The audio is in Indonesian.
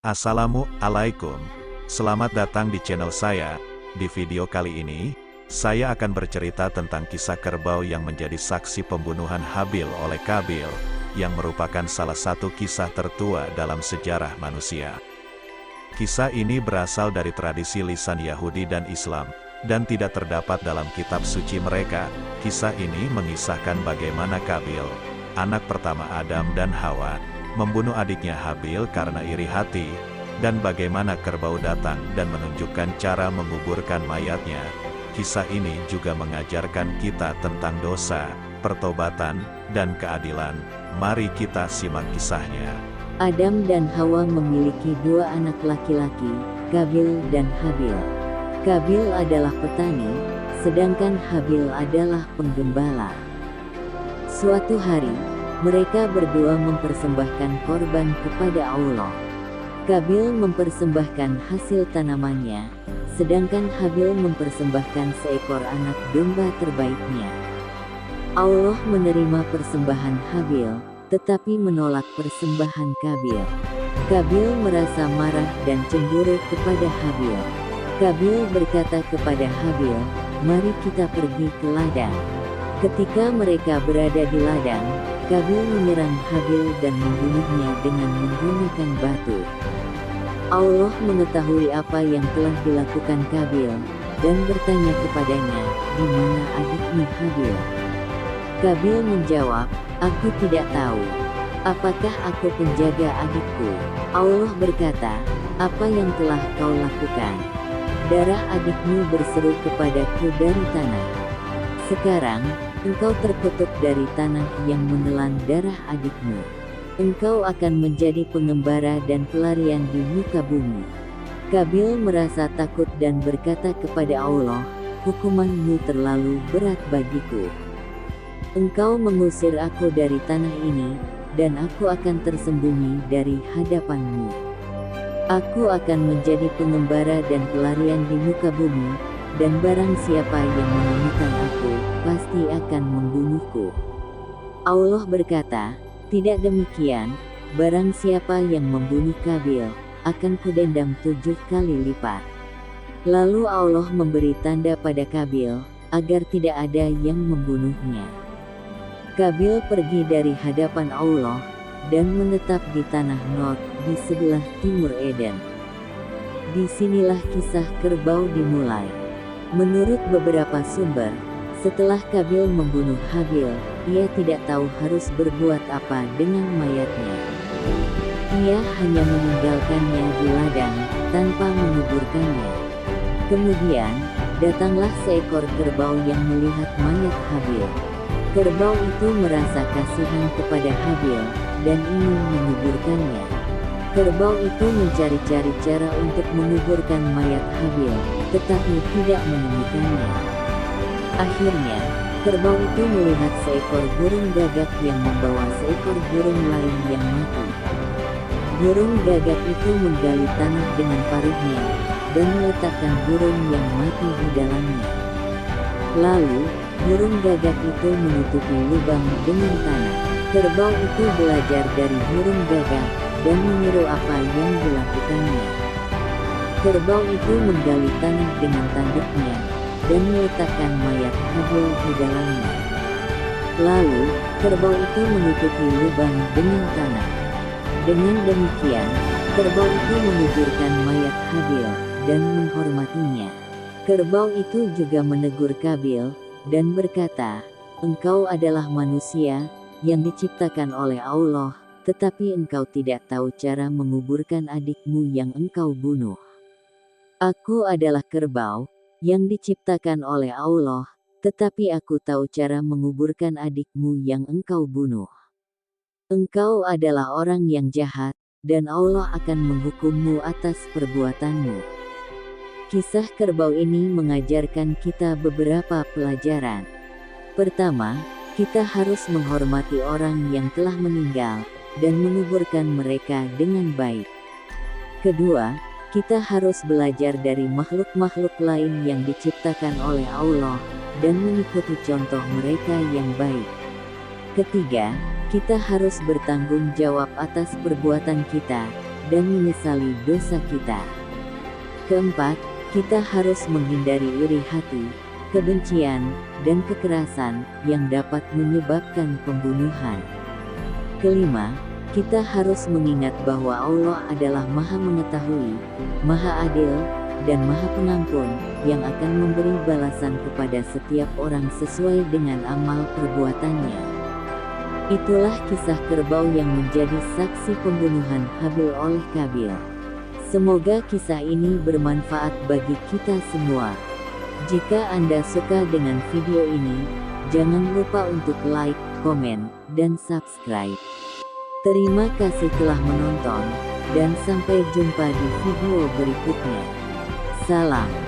Assalamualaikum. Selamat datang di channel saya. Di video kali ini, saya akan bercerita tentang kisah kerbau yang menjadi saksi pembunuhan Habil oleh Qabil, yang merupakan salah satu kisah tertua dalam sejarah manusia. Kisah ini berasal dari tradisi lisan Yahudi dan Islam, dan tidak terdapat dalam kitab suci mereka. Kisah ini mengisahkan bagaimana Qabil, anak pertama Adam dan Hawa, membunuh adiknya Habil karena iri hati, dan bagaimana kerbau datang dan menunjukkan cara menguburkan mayatnya. Kisah ini juga mengajarkan kita tentang dosa, pertobatan, dan keadilan. Mari kita simak kisahnya. Adam dan Hawa memiliki dua anak laki-laki, Qabil dan Habil. Qabil adalah petani, sedangkan Habil adalah penggembala. Suatu hari, mereka berdua mempersembahkan korban kepada Allah. Qabil mempersembahkan hasil tanamannya, sedangkan Habil mempersembahkan seekor anak domba terbaiknya. Allah menerima persembahan Habil, tetapi menolak persembahan Qabil. Qabil merasa marah dan cemburu kepada Habil. Qabil berkata kepada Habil, "Mari kita pergi ke ladang." Ketika mereka berada di ladang, Qabil menyerang Habil dan membunuhnya dengan menggunakan batu. Allah mengetahui apa yang telah dilakukan Qabil, dan bertanya kepadanya, "Di mana adikmu Habil?" Qabil menjawab, "Aku tidak tahu. Apakah aku penjaga adikku?" Allah berkata, "Apa yang telah kau lakukan? Darah adikmu berseru kepadaku dari tanah. Sekarang, engkau terkutuk dari tanah yang menelan darah adikmu. Engkau akan menjadi pengembara dan pelarian di muka bumi." Qabil merasa takut dan berkata kepada Allah, "Hukumanmu terlalu berat bagiku. Engkau mengusir aku dari tanah ini, dan aku akan tersembunyi dari hadapanmu. Aku akan menjadi pengembara dan pelarian di muka bumi, dan barang siapa yang menemukan aku, pasti akan membunuhku." Allah berkata, "Tidak demikian, barang siapa yang membunuh Qabil, akan kudendam 7 kali lipat." Lalu Allah memberi tanda pada Qabil, agar tidak ada yang membunuhnya. Qabil pergi dari hadapan Allah, dan menetap di tanah Nod, di sebelah timur Eden. Disinilah kisah kerbau dimulai. Menurut beberapa sumber, setelah Qabil membunuh Habil, ia tidak tahu harus berbuat apa dengan mayatnya. Ia hanya meninggalkannya di ladang, tanpa menguburkannya. Kemudian, datanglah seekor kerbau yang melihat mayat Habil. Kerbau itu merasa kasihan kepada Habil, dan ingin menguburkannya. Kerbau itu mencari-cari cara untuk menguburkan mayat Habil, tetapi tidak menemukannya. Akhirnya, kerbau itu melihat seekor burung gagak yang membawa seekor burung lain yang mati. Burung gagak itu menggali tanah dengan paruhnya, dan meletakkan burung yang mati di dalamnya. Lalu, burung gagak itu menutupi lubang dengan tanah. Kerbau itu belajar dari burung gagak, dan meniru apa yang dilakukannya. Kerbau itu menggali tanah dengan tanduknya, dan meletakkan mayat Habil di dalamnya. Lalu, kerbau itu menutupi lubang dengan tanah. Dengan demikian, kerbau itu menguburkan mayat Habil, dan menghormatinya. Kerbau itu juga menegur Qabil, dan berkata, "Engkau adalah manusia, yang diciptakan oleh Allah, tetapi engkau tidak tahu cara menguburkan adikmu yang engkau bunuh. Aku adalah kerbau, yang diciptakan oleh Allah, tetapi aku tahu cara menguburkan adikmu yang engkau bunuh. Engkau adalah orang yang jahat, dan Allah akan menghukummu atas perbuatanmu." Kisah kerbau ini mengajarkan kita beberapa pelajaran. Pertama, kita harus menghormati orang yang telah meninggal, dan menguburkan mereka dengan baik. Kedua, kita harus belajar dari makhluk-makhluk lain yang diciptakan oleh Allah, dan mengikuti contoh mereka yang baik. Ketiga, kita harus bertanggung jawab atas perbuatan kita, dan menyesali dosa kita. Keempat, kita harus menghindari iri hati, kebencian, dan kekerasan yang dapat menyebabkan pembunuhan. Kelima, kita harus mengingat bahwa Allah adalah Maha Mengetahui, Maha Adil, dan Maha Pengampun, yang akan memberi balasan kepada setiap orang sesuai dengan amal perbuatannya. Itulah kisah kerbau yang menjadi saksi pembunuhan Habil oleh Kabil. Semoga kisah ini bermanfaat bagi kita semua. Jika Anda suka dengan video ini, jangan lupa untuk like, komen, dan subscribe. Terima kasih telah menonton, dan sampai jumpa di video berikutnya. Salam.